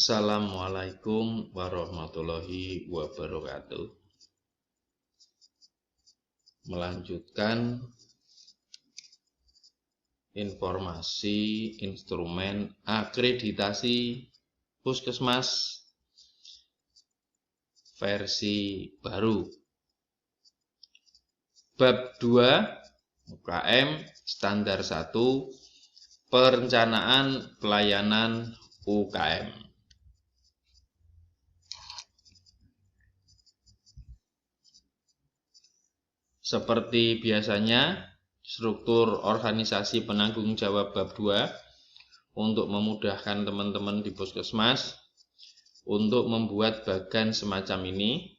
Assalamualaikum warahmatullahi wabarakatuh. Melanjutkan informasi instrumen akreditasi Puskesmas versi baru. Bab 2 UKM Standar 1 Perencanaan Pelayanan UKM. Seperti biasanya, struktur organisasi penanggung jawab bab 2 untuk memudahkan teman-teman di Puskesmas untuk membuat bagan semacam ini.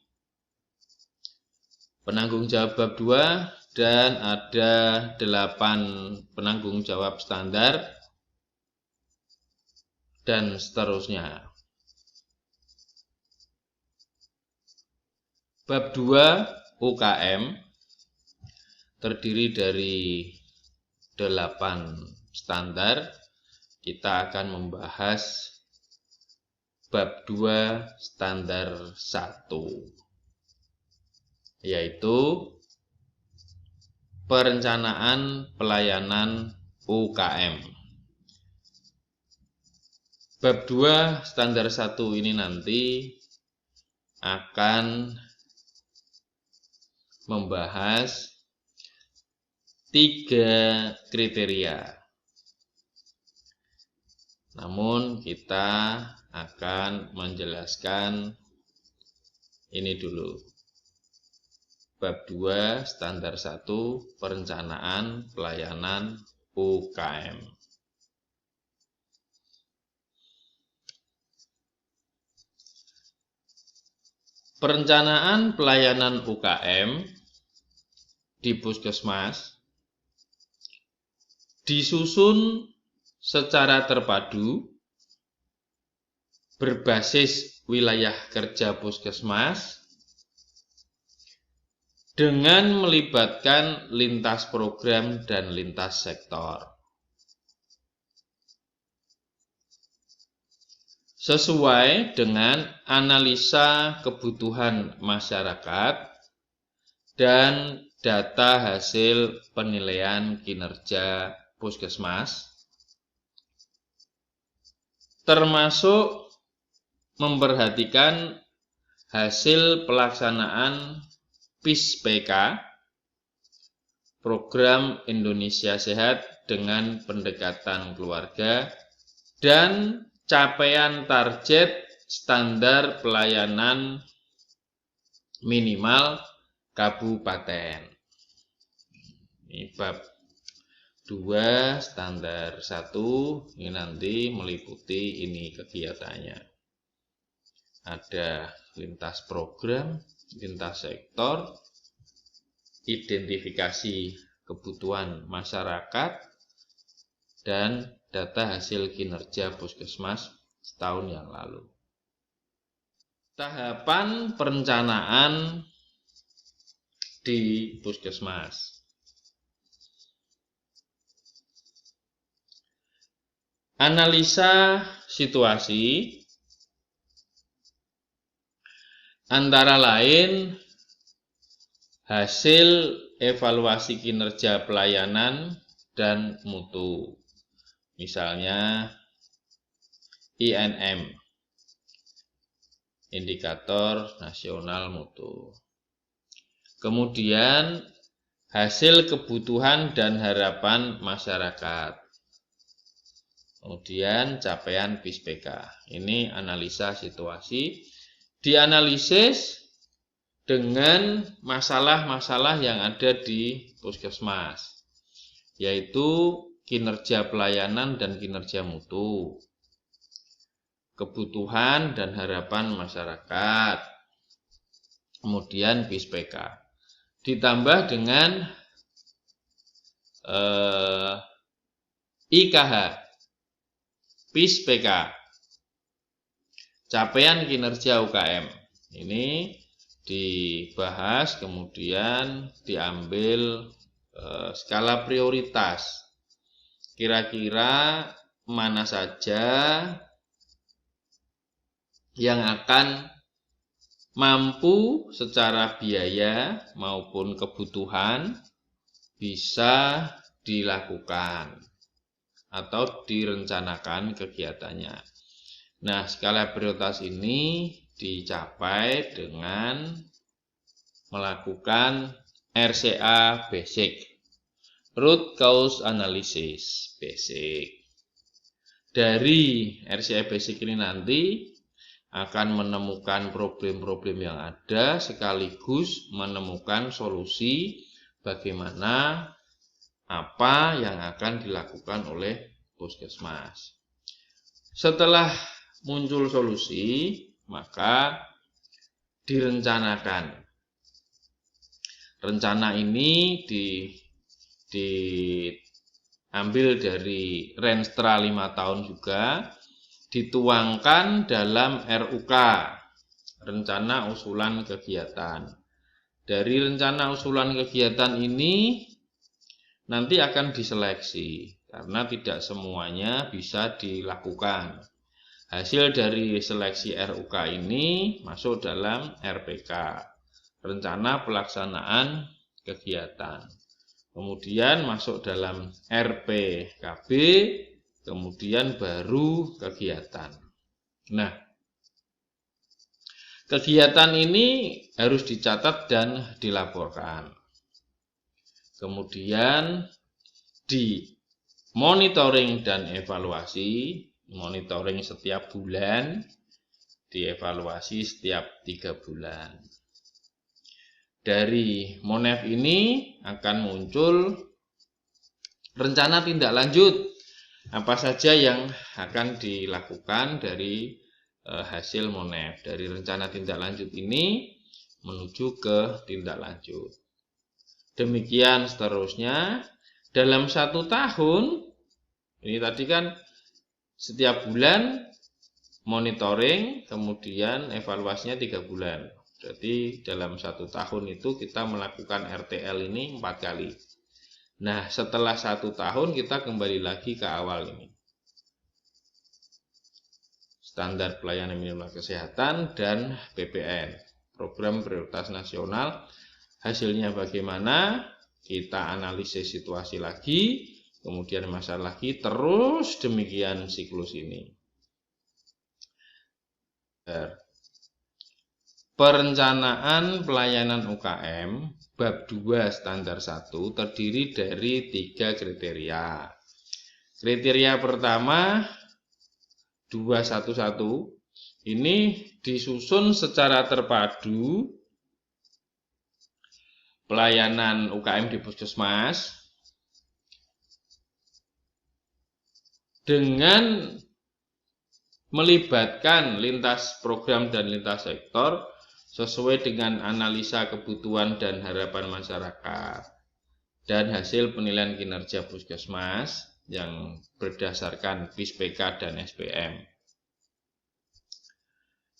Penanggung jawab bab 2 dan ada 8 penanggung jawab standar dan seterusnya. Bab 2 UKM terdiri dari 8 standar. Kita akan membahas bab 2 standar 1, yaitu perencanaan pelayanan UKM. Bab 2 standar 1 ini nanti akan membahas 3 kriteria. Namun kita akan menjelaskan ini dulu. Bab 2 standar 1 perencanaan pelayanan UKM. Perencanaan pelayanan UKM di Puskesmas disusun secara terpadu berbasis wilayah kerja Puskesmas dengan melibatkan lintas program dan lintas sektor. Sesuai dengan analisa kebutuhan masyarakat dan data hasil penilaian kinerja Puskesmas, termasuk memperhatikan hasil pelaksanaan PIS-PK, Program Indonesia Sehat dengan pendekatan keluarga, dan capaian target standar pelayanan minimal kabupaten. Ini bab 2 standar 1 ini nanti meliputi ini kegiatannya. Ada lintas program, lintas sektor, identifikasi kebutuhan masyarakat, dan data hasil kinerja Puskesmas setahun yang lalu. Tahapan perencanaan di Puskesmas. Analisa situasi antara lain hasil evaluasi kinerja pelayanan dan mutu. Misalnya INM, Indikator Nasional Mutu. Kemudian hasil kebutuhan dan harapan masyarakat. Kemudian capaian PIS-PK. Ini analisa situasi. Dianalisis dengan masalah-masalah yang ada di Puskesmas, yaitu kinerja pelayanan dan kinerja mutu, kebutuhan dan harapan masyarakat, kemudian PIS-PK. Ditambah dengan IKH, PIS-PK, capaian kinerja UKM. Ini dibahas, kemudian diambil skala prioritas. Kira-kira mana saja yang akan mampu secara biaya maupun kebutuhan bisa dilakukan atau direncanakan kegiatannya. Nah, skala prioritas ini dicapai dengan melakukan RCA basic, root cause analysis basic. Dari RCA basic ini nanti akan menemukan problem-problem yang ada sekaligus menemukan solusi bagaimana apa yang akan dilakukan oleh puskesmas. Setelah muncul solusi, maka direncanakan. Rencana ini diambil dari Renstra 5 tahun juga, dituangkan dalam RUK, rencana usulan kegiatan. Dari rencana usulan kegiatan ini nanti akan diseleksi, karena tidak semuanya bisa dilakukan. Hasil dari seleksi RUK ini masuk dalam RPK, rencana pelaksanaan kegiatan. Kemudian masuk dalam RPKB, kemudian baru kegiatan. Nah, kegiatan ini harus dicatat dan dilaporkan. Kemudian di monitoring dan evaluasi, monitoring setiap bulan, dievaluasi setiap 3 bulan. Dari Monef ini akan muncul rencana tindak lanjut, apa saja yang akan dilakukan dari hasil Monef. Dari rencana tindak lanjut ini menuju ke tindak lanjut. Demikian seterusnya. Dalam 1 tahun, ini tadi kan setiap bulan monitoring, kemudian evaluasinya 3 bulan. Jadi dalam 1 tahun itu kita melakukan RTL ini 4 kali. Nah, setelah 1 tahun kita kembali lagi ke awal ini. Standar pelayanan minimal kesehatan dan PPN, program prioritas nasional. Hasilnya bagaimana? Kita analisis situasi lagi, kemudian masalah lagi, terus demikian siklus ini. Perencanaan pelayanan UKM bab 2 standar 1 terdiri dari 3 kriteria. Kriteria pertama 211 ini disusun secara terpadu pelayanan UKM di puskesmas dengan melibatkan lintas program dan lintas sektor sesuai dengan analisa kebutuhan dan harapan masyarakat dan hasil penilaian kinerja puskesmas yang berdasarkan PIS-PK dan SPM.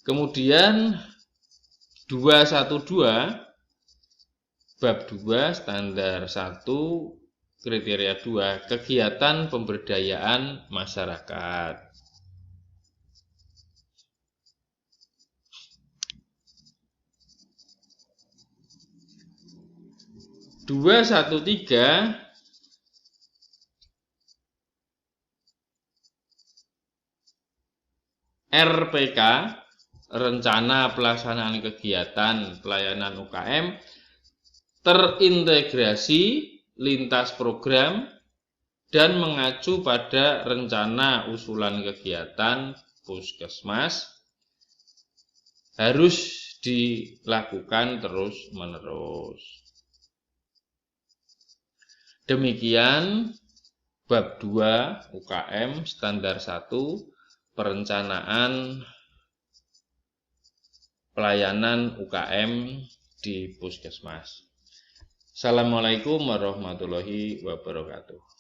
Kemudian 212 bab 2 standar 1 kriteria 2 kegiatan pemberdayaan masyarakat. 213 RPK, rencana pelaksanaan kegiatan pelayanan UKM, terintegrasi lintas program dan mengacu pada rencana usulan kegiatan puskesmas harus dilakukan terus-menerus. Demikian bab 2 UKM standar 1 perencanaan pelayanan UKM di puskesmas. Assalamualaikum warahmatullahi wabarakatuh.